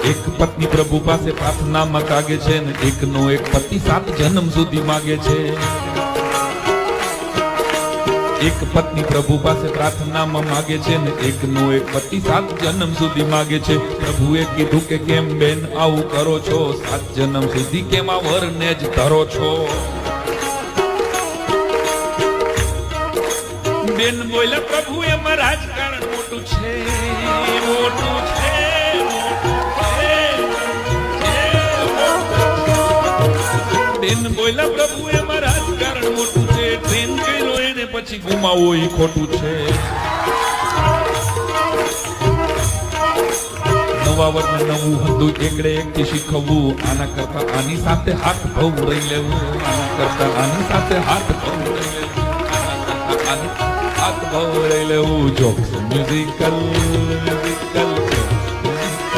એક પત્ની પ્રભુ પાસે પ્રાર્થનામાં કાગે છે ને એકનો એક પતિ 7 જન્મ સુધી માગે છે. એક પત્ની પ્રભુ પાસે પ્રાર્થનામાં માગે છે ને એકનો એક પતિ 7 જન્મ સુધી માગે છે. પ્રભુએ કીધું કે કેમ બેન આવું કરો છો, 7 જન્મ સુધી કેમ આ વરને જ ધરો છો. બેન બોલ્યા પ્રભુ એમાં રાજકારણ મોટું છે, મોટું છે, બેન બોલ્યા પ્રભુ એમાં રાજકારણ મોટું છે. ટ્રેન કર્યો એને પછી ગુમાવો એ ખોટું છે. નવા વર્ષને નવું હતું એકડે એકથી શીખવવું, આના કરતા આની સાથે હાથ ભવ રહી લેવું, આના કરતા આની સાથે હાથ ભવ રહી લેવું, આના કરતા આની હાથ ભવ રહી લેવું. Jokes musical